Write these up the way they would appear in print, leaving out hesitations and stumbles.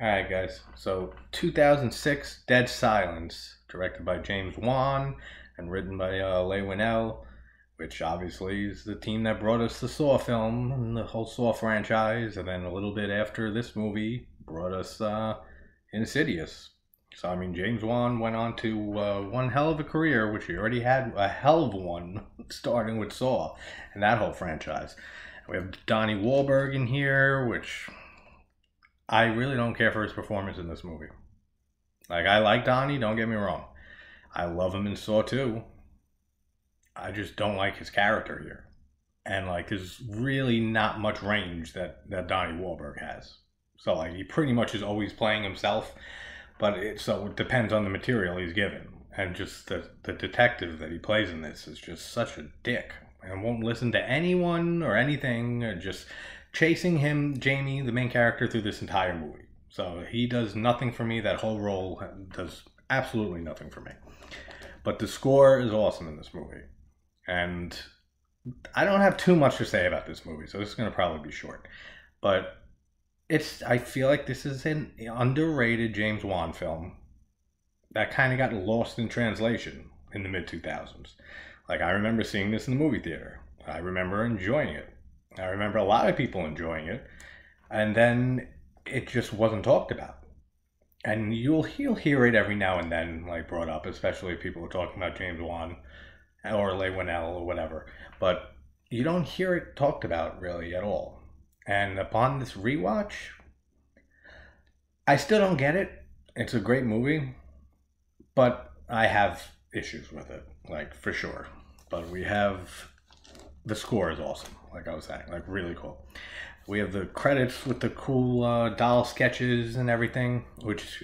Alright, guys. So, 2006, Dead Silence, directed by James Wan and written by Leigh Whannell, which obviously is the team that brought us the Saw film and the whole Saw franchise, and then a little bit after this movie brought us Insidious. So, I mean, James Wan went on to one hell of a career, which he already had a hell of one, starting with Saw and that whole franchise. We have Donnie Wahlberg in here, which I really don't care for his performance in this movie. Like, I like Donnie, don't get me wrong. I love him in Saw 2. I just don't like his character here. And, like, there's really not much range that Donnie Wahlberg has. So, like, he pretty much is always playing himself, but it depends on the material he's given. And just the detective that he plays in this is just such a dick and won't listen to anyone or anything, or just chasing him, Jamie, the main character, through this entire movie. So he does nothing for me. That whole role does absolutely nothing for me. But the score is awesome in this movie. And I don't have too much to say about this movie, so this is going to probably be short. But I feel like this is an underrated James Wan film that kind of got lost in translation in the mid 2000s. Like, I remember seeing this in the movie theater. I remember enjoying it. I remember a lot of people enjoying it, and then it just wasn't talked about. And you'll hear it every now and then, like, brought up, especially if people are talking about James Wan or Leigh Whannell or whatever. But you don't hear it talked about really at all. And upon this rewatch, I still don't get it. It's a great movie, but I have issues with it, like, for sure. But we have the score is awesome, like I was saying, like, really cool. We have the credits with the cool doll sketches and everything, which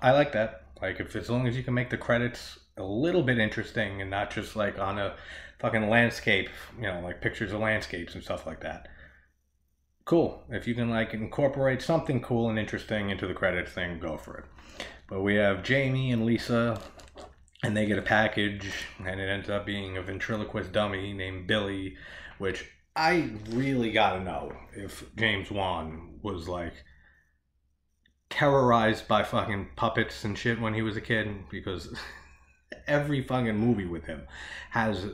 I like that. Like, if as long as you can make the credits a little bit interesting and not just like on a fucking landscape, like pictures of landscapes and stuff like that. Cool. If you can like incorporate something cool and interesting into the credits thing, go for it. But we have Jamie and Lisa, and they get a package, and it ends up being a ventriloquist dummy named Billy, which I really gotta know if James Wan was like terrorized by fucking puppets and shit when he was a kid, because every fucking movie with him has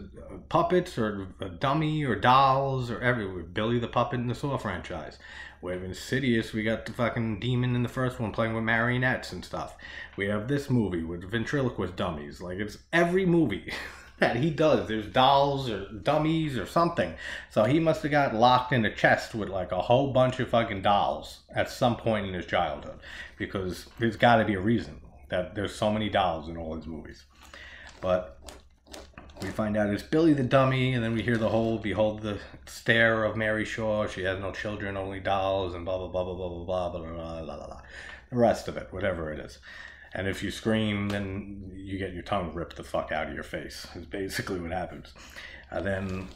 puppets or a dummy or dolls or everywhere. Billy the Puppet in the Saw franchise. We have Insidious, we got the fucking demon in the first one playing with marionettes and stuff. We have this movie with ventriloquist dummies. Like, it's every movie that he does. There's dolls or dummies or something. So he must have got locked in a chest with like a whole bunch of fucking dolls at some point in his childhood. Because there's got to be a reason that there's so many dolls in all his movies. But we find out it's Billy the dummy, and then we hear the whole "Behold the stare of Mary Shaw. She has no children, only dolls," and blah blah blah blah blah blah blah blah blah blah blah. The rest of it, whatever it is. And if you scream, then you get your tongue ripped the fuck out of your face. Is basically what happens. And then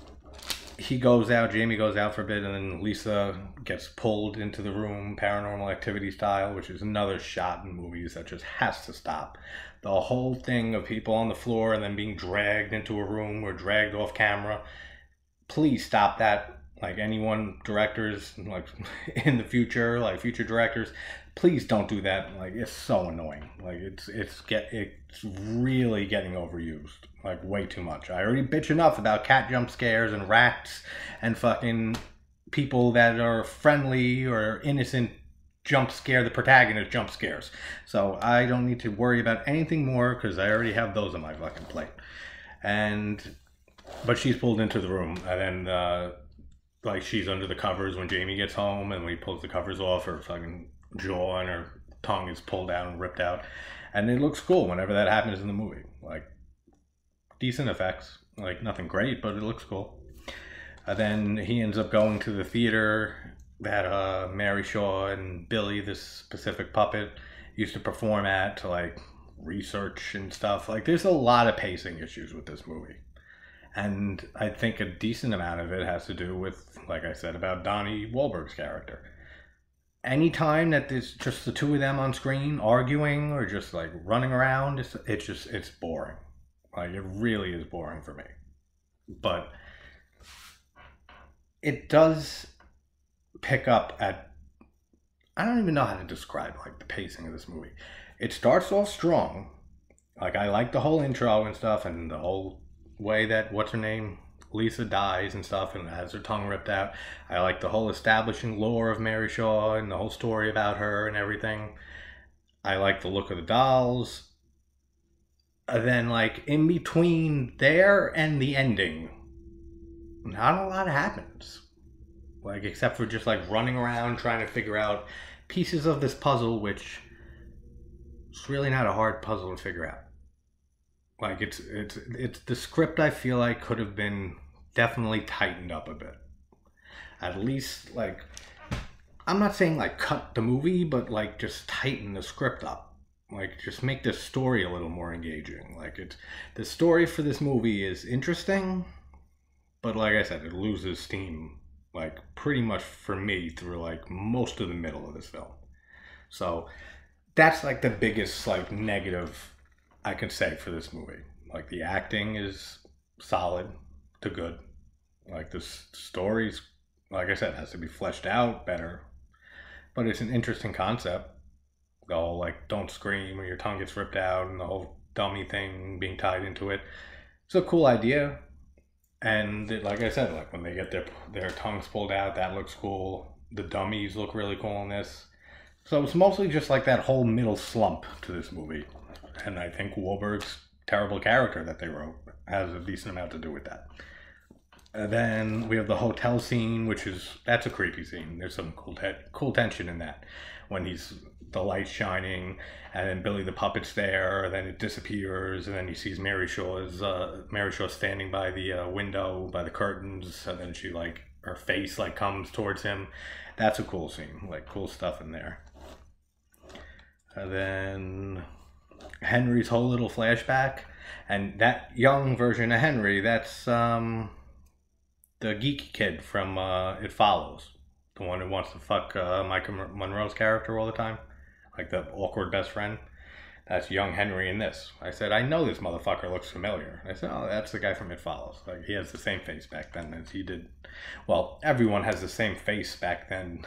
Jamie goes out for a bit, and then Lisa gets pulled into the room, Paranormal Activity style, which is another shot in movies that just has to stop. The whole thing of people on the floor and then being dragged into a room or dragged off camera. Please stop that. Like, anyone, directors, like, in the future, like future directors, please don't do that. Like, it's so annoying. Like, it's really getting overused. Like, way too much. I already bitch enough about cat jump scares and rats and fucking people that are friendly or innocent the protagonist jump scares. So I don't need to worry about anything more because I already have those on my fucking plate. But she's pulled into the room, and then like, she's under the covers when Jamie gets home, and when he pulls the covers off, her fucking jaw and her tongue is pulled out and ripped out. And it looks cool whenever that happens in the movie. Like, decent effects. Like, nothing great, but it looks cool. And then he ends up going to the theater that Mary Shaw and Billy, this specific puppet, used to perform at, to like research and stuff. Like, there's a lot of pacing issues with this movie. And I think a decent amount of it has to do with, like I said, about Donnie Wahlberg's character. Anytime that there's just the two of them on screen arguing or just like running around, it's boring. Like, it really is boring for me. But it does pick up at I don't even know how to describe like the pacing of this movie. It starts off strong. Like I like the whole intro and stuff, and the whole way that what's her name, Lisa, dies and stuff, and has her tongue ripped out. I like the whole establishing lore of Mary Shaw and the whole story about her and everything. I like the look of the dolls. And then like in between there and the ending, not a lot happens. Like except for just like running around trying to figure out pieces of this puzzle, which it's really not a hard puzzle to figure out. Like it's the script I feel like could have been definitely tightened up a bit. At least like I'm not saying like cut the movie, but like just tighten the script up. Like just make the story a little more engaging. Like it's the story for this movie is interesting, but like I said, it loses steam like pretty much for me through like most of the middle of this film. So that's like the biggest like negative I could say for this movie. Like the acting is solid to good. Like the story's, like I said, has to be fleshed out better. But it's an interesting concept. The whole like don't scream or your tongue gets ripped out and the whole dummy thing being tied into it. It's a cool idea. And it, like I said, like when they get their tongues pulled out, that looks cool. The dummies look really cool in this. So it's mostly just like that whole middle slump to this movie. And I think Wahlberg's terrible character that they wrote has a decent amount to do with that. And then we have the hotel scene, that's a creepy scene. There's some cool tension in that. When the light's shining, and then Billy the puppet's there, and then it disappears, and then he sees Mary Shaw standing by the window, by the curtains, and then she like, her face like comes towards him. That's a cool scene, like cool stuff in there. And then Henry's whole little flashback, and that young version of Henry, that's the geeky kid from It Follows, the one who wants to fuck Micah Monroe's character all the time, like the awkward best friend. That's young Henry in this. I said, I know this motherfucker looks familiar. I said, oh, that's the guy from It Follows. Like he has the same face back then as he did. Well, everyone has the same face back then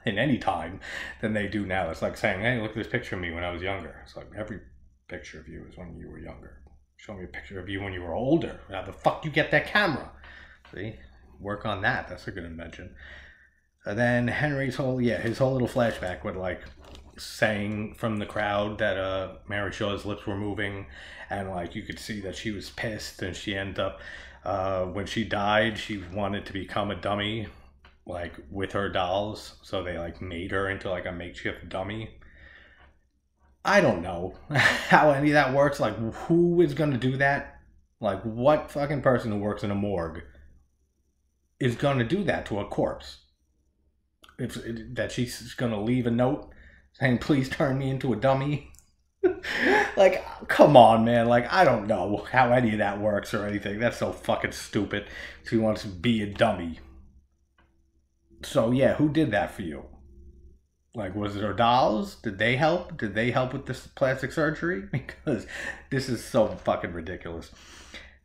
in any time than they do now. It's like saying, hey, look at this picture of me when I was younger. It's like every picture of you is when you were younger. Show me a picture of you when you were older. How the fuck you get that camera? See? Work on that. That's a good invention. And then Henry's his whole little flashback with like saying from the crowd that Mary Shaw's lips were moving, and like you could see that she was pissed, and she ended up when she died, she wanted to become a dummy like with her dolls, so they like made her into like a makeshift dummy. I don't know how any of that works. Like who is going to do that? Like what fucking person who works in a morgue is going to do that to a corpse? That she's going to leave a note saying, please turn me into a dummy? Like, come on, man. Like, I don't know how any of that works or anything. That's so fucking stupid. She wants to be a dummy. So, yeah, who did that for you? Like, was it her dolls? Did they help? Did they help with this plastic surgery? Because this is so fucking ridiculous.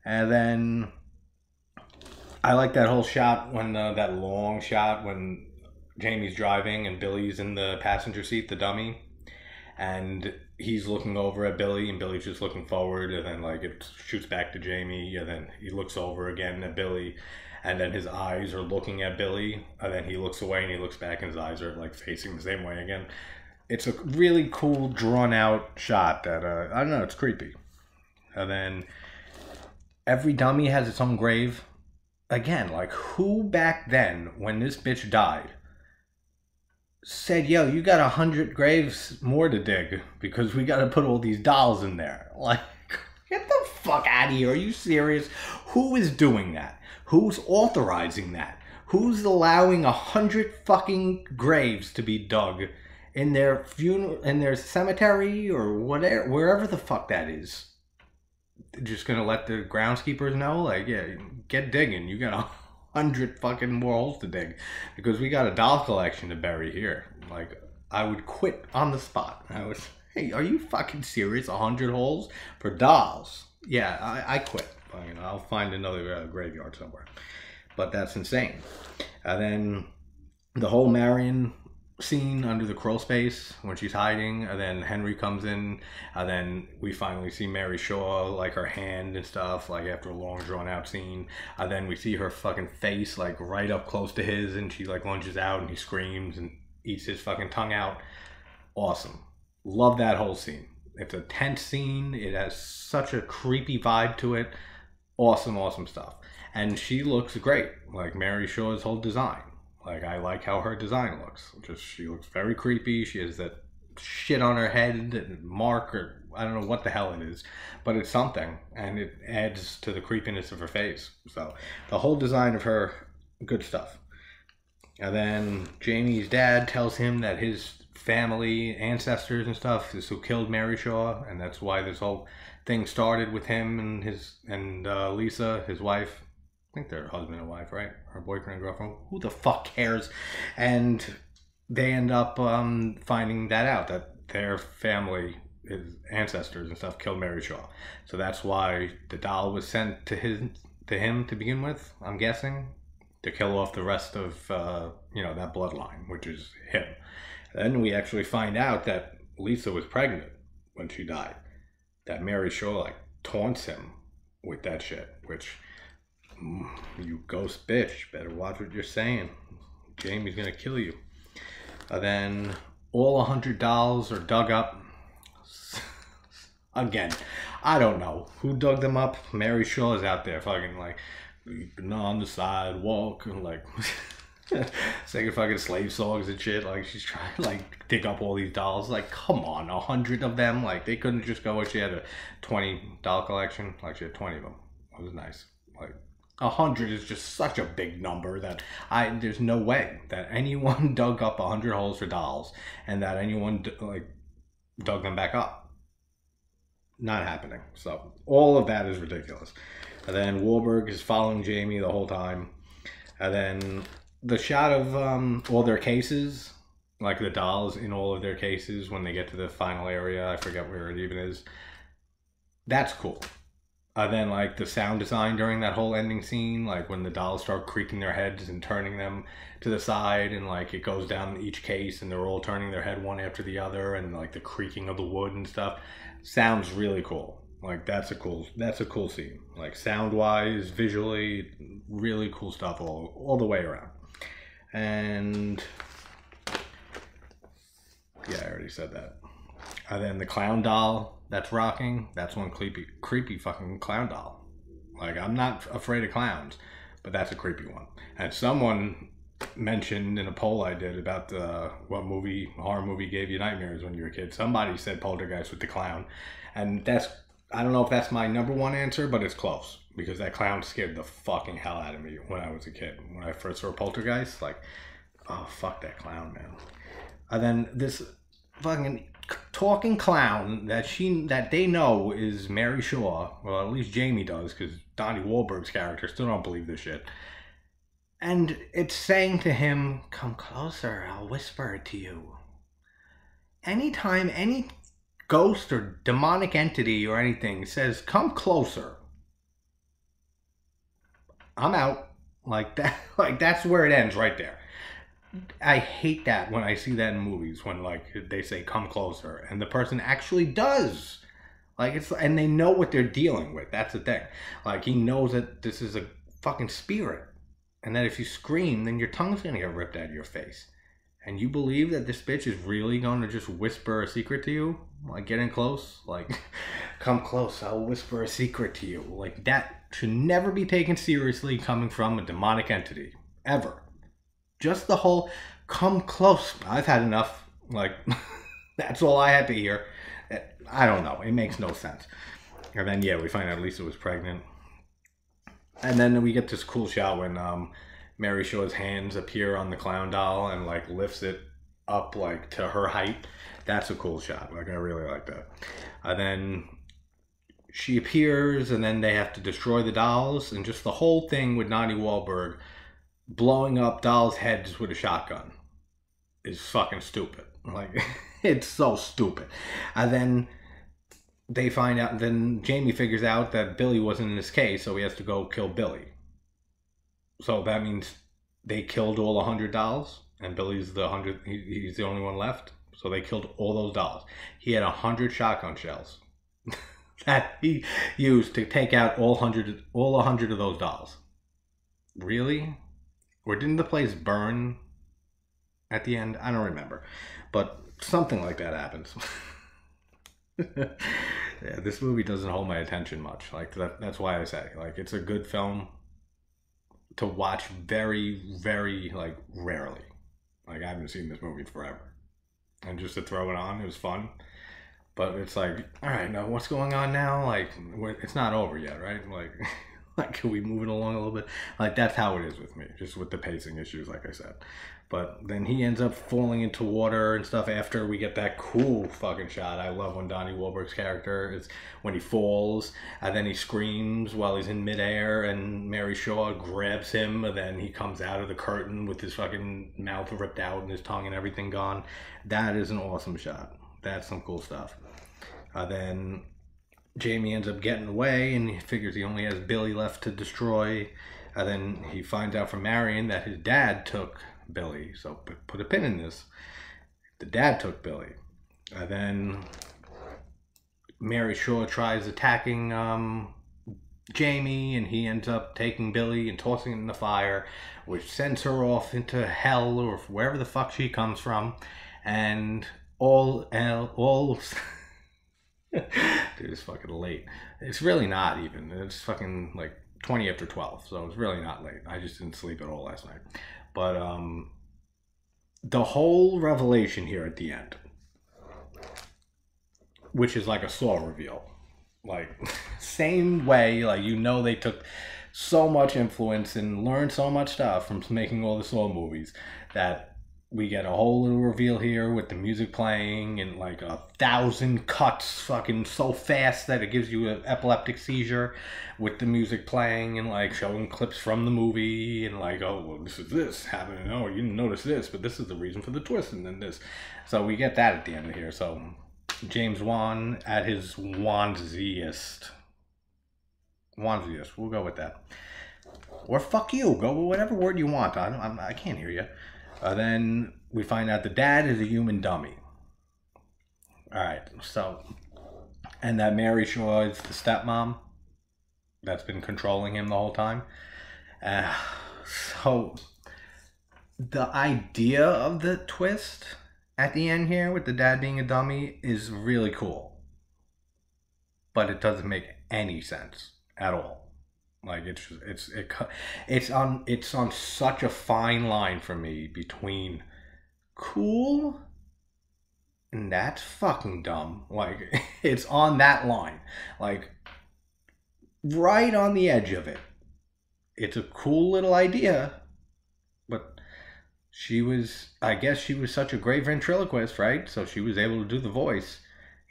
And then I like that whole shot when, that long shot when Jamie's driving and Billy's in the passenger seat, the dummy. And he's looking over at Billy, and Billy's just looking forward, and then like it shoots back to Jamie, and then he looks over again at Billy, and then his eyes are looking at Billy, and then he looks away and he looks back and his eyes are like facing the same way again. It's a really cool, drawn out shot that, I don't know, it's creepy. And then every dummy has its own grave. Again, like who back then, when this bitch died, said, yo, you got 100 graves more to dig because we got to put all these dolls in there? Like, get the fuck out of here. Are you serious? Who is doing that? Who's authorizing that? Who's allowing 100 fucking graves to be dug in their in their cemetery or whatever, wherever the fuck that is? Just gonna let the groundskeepers know, like, yeah, get digging. You got 100 fucking more holes to dig because we got a doll collection to bury here. Like, I would quit on the spot. I was, hey, are you fucking serious? 100 holes for dolls? Yeah, I quit. You know, I'll find another graveyard somewhere. But that's insane. And then the whole Marion scene under the crawl space when she's hiding, and then Henry comes in, and then we finally see Mary Shaw, like her hand and stuff, like after a long drawn out scene, and then we see her fucking face like right up close to his, and she like lunges out and he screams and eats his fucking tongue out. Awesome. Love that whole scene. It's a tense scene. It has such a creepy vibe to it. Awesome stuff. And she looks great. Like Mary Shaw's whole design. Like, I like how her design looks. Just, she looks very creepy. She has that shit on her head and mark, or I don't know what the hell it is, but it's something, and it adds to the creepiness of her face. So the whole design of her, good stuff. And then Jamie's dad tells him that his family, ancestors and stuff is who killed Mary Shaw, and that's why this whole thing started with him and Lisa, his wife. I think they're husband and wife, right? Or boyfriend and girlfriend. Who the fuck cares? And they end up finding that out, that their family, his ancestors and stuff, killed Mary Shaw. So that's why the doll was sent to him to begin with, I'm guessing, to kill off the rest of that bloodline, which is him. Then we actually find out that Lisa was pregnant when she died. That Mary Shaw like taunts him with that shit, which, you ghost bitch, better watch what you're saying. Jamie's gonna kill you. Then all 100 dolls are dug up. Again, I don't know who dug them up. Mary Shaw is out there fucking like on the sidewalk and like singing fucking slave songs and shit. Like, she's trying to like dig up all these dolls. Like, come on, 100 of them. Like, they couldn't just go. She had a 20 doll collection. Like, she had 20 of them. It was nice. Like, 100 is just such a big number that there's no way that anyone dug up 100 holes for dolls and that anyone dug them back up. Not happening. So all of that is ridiculous. And then Wahlberg is following Jamie the whole time. And then the shot of all their cases, like the dolls in all of their cases when they get to the final area, I forget where it even is. That's cool. Then like the sound design during that whole ending scene, like when the dolls start creaking their heads and turning them to the side, and like it goes down each case and they're all turning their head one after the other, and like the creaking of the wood and stuff, sounds really cool. Like that's a cool scene. Like sound wise, visually, really cool stuff all the way around. And yeah, I already said that. And then the clown doll that's rocking, that's one creepy fucking clown doll. Like, I'm not afraid of clowns, but that's a creepy one. And someone mentioned in a poll I did about what horror movie gave you nightmares when you were a kid. Somebody said Poltergeist with the clown. And I don't know if that's my number one answer, but it's close. Because that clown scared the fucking hell out of me when I was a kid. When I first saw Poltergeist, like, oh, fuck that clown, man. And then this fucking talking clown that they know is Mary Shaw, well, at least Jamie does, because Donnie Wahlberg's character still don't believe this shit. And it's saying to him, "Come closer, I'll whisper it to you." Anytime any ghost or demonic entity or anything says, "Come closer," I'm out. Like that. Like, that's where it ends right there. I hate that when I see that in movies, when like they say "come closer" and the person actually does. Like, and they know what they're dealing with. That's the thing. Like, he knows that this is a fucking spirit, and that if you scream, then your tongue's gonna get ripped out of your face. And you believe that this bitch is really gonna just whisper a secret to you? Like, getting close? Like, "Come close, I'll whisper a secret to you." Like, that should never be taken seriously coming from a demonic entity. Ever. Just the whole "come close." I've had enough. Like, that's all I had to hear. I don't know. It makes no sense. And then, yeah, we find out Lisa was pregnant. And then we get this cool shot when Mary Shaw's hands appear on the clown doll and, like, lifts it up, like, to her height. That's a cool shot. Like, I really like that. And then she appears, and then they have to destroy the dolls. And just the whole thing with Donnie Wahlberg blowing up dolls' heads with a shotgun is fucking stupid. Like, it's so stupid. And then they find out, then Jamie figures out that Billy wasn't in this case, so he has to go kill Billy. So that means they killed all 100 dolls? and Billy's the 100th. He's the only one left. So they killed all those dolls. He had 100 shotgun shells that he used to take out all 100 of those dolls. Really? Or didn't the place burn at the end? I don't remember, but something like that happens. Yeah, this movie doesn't hold my attention much. Like that's why I say, like, it's a good film to watch very, very, like, rarely. Like, I haven't seen this movie forever, and just to throw it on, it was fun. But it's like, all right, now what's going on now? Like, it's not over yet, right? Like, like, can we move it along a little bit? Like, that's how it is with me, just with the pacing issues, like I said. But then he ends up falling into water and stuff after we get that cool fucking shot. I love when Donnie Wahlberg's character is when he falls and then he screams while he's in midair and Mary Shaw grabs him and then he comes out of the curtain with his fucking mouth ripped out and his tongue and everything gone. That is an awesome shot. That's some cool stuff. Then Jamie ends up getting away and he figures he only has Billy left to destroy. And then he finds out from Marion that his dad took Billy. So put a pin in this. The dad took Billy. And then Mary Shaw tries attacking Jamie, and he ends up taking Billy and tossing it in the fire, which sends her off into hell or wherever the fuck she comes from. And all dude, it's fucking late. It's really not even. It's fucking like 20 after 12, so it's really not late. I just didn't sleep at all last night. But the whole revelation here at the end, which is like a Saw reveal, like same way, like, you know, they took so much influence and learned so much stuff from making all the Saw movies, that we get a whole little reveal here with the music playing and like 1,000 cuts fucking so fast that it gives you an epileptic seizure with the music playing and like showing clips from the movie and like, oh, well, this happening. Oh, you didn't notice this, but this is the reason for the twist and then this. So we get that at the end of here. So James Wan at his wansiest. We'll go with that. Or fuck you. Go with whatever word you want. I can't hear you. Then we find out the dad is a human dummy. Alright, so, and that Mary Shaw is the stepmom that's been controlling him the whole time. So, the idea of the twist at the end here with the dad being a dummy is really cool. But it doesn't make any sense at all. Like, it's on such a fine line for me between cool and that's fucking dumb. Like, it's on that line, like right on the edge of it. It's a cool little idea, but I guess she was such a great ventriloquist, right? So she was able to do the voice.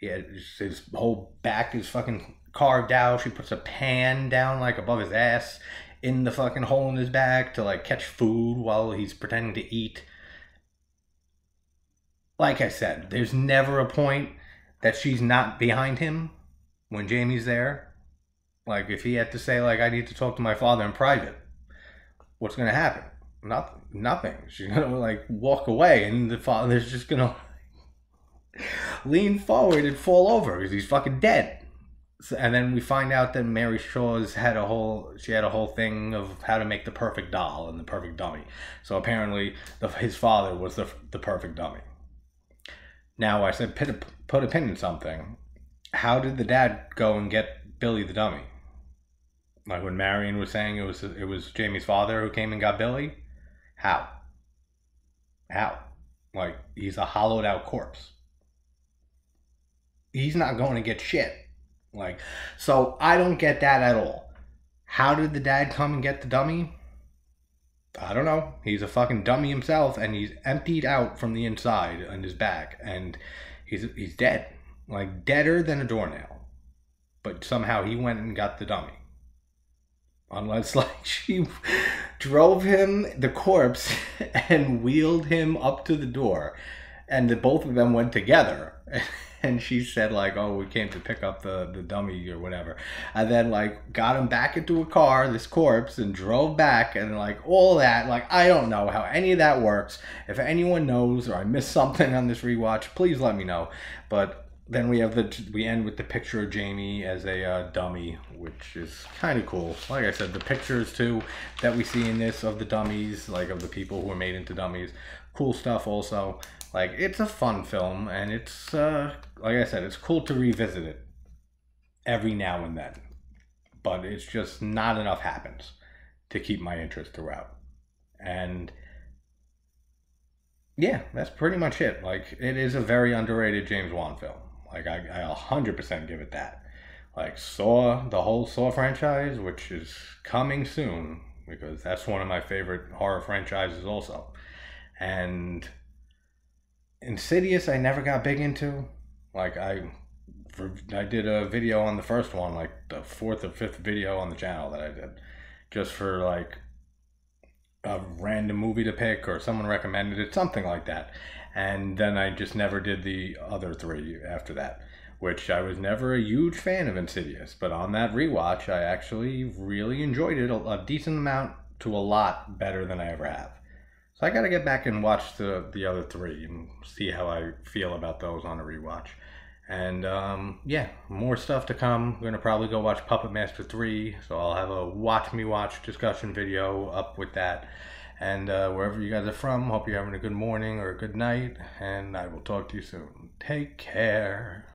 Yeah, his whole back is fucking carved out. She puts a pan down like above his ass in the fucking hole in his back to like catch food while he's pretending to eat. Like I said, there's never a point that she's not behind him when Jamie's there. Like, if he had to say, like, I need to talk to my father in private, what's gonna happen? Nothing. She's gonna like walk away and the father's just gonna lean forward and fall over because he's fucking dead. And then we find out that Mary Shaw's had a whole thing of how to make the perfect doll and the perfect dummy. So apparently his father was the perfect dummy. Now I said put a pin in something. How did the dad go and get Billy the dummy? Like when Marion was saying it was Jamie's father who came and got Billy? How? Like, he's a hollowed out corpse. He's not going to get shit. Like, so I don't get that at all. How did the dad come and get the dummy? I don't know. He's a fucking dummy himself, and he's emptied out from the inside on his back, and he's dead. Like, deader than a doornail. But somehow he went and got the dummy. Unless, like, she drove him, the corpse, and wheeled him up to the door, and both of them went together. and she said like, oh, we came to pick up the dummy or whatever, and then like got him back into a car, this corpse, and drove back, and like all that. Like, I don't know how any of that works. If anyone knows or I missed something on this rewatch, please let me know. But then we end with the picture of Jamie as a dummy, which is kind of cool. Like I said, the pictures too that we see in this of the dummies, like of the people who were made into dummies, cool stuff also. Like, it's a fun film, and it's, like I said, it's cool to revisit it every now and then. But it's just not enough happens to keep my interest throughout. And yeah, that's pretty much it. Like, it is a very underrated James Wan film. Like, I 100% give it that. Like, Saw, the whole Saw franchise, which is coming soon, because that's one of my favorite horror franchises also. And Insidious, I never got big into. Like, I did a video on the first one, like the fourth or fifth video on the channel that I did, just for like a random movie to pick, or someone recommended it, something like that. And then I just never did the other three after that, which I was never a huge fan of Insidious. But on that rewatch, I actually really enjoyed it a decent amount to a lot better than I ever have. So I got to get back and watch the other three and see how I feel about those on a rewatch. And yeah, more stuff to come. I'm going to probably go watch Puppet Master 3, so I'll have a watch me watch discussion video up with that. And wherever you guys are from, hope you're having a good morning or a good night, and I will talk to you soon. Take care.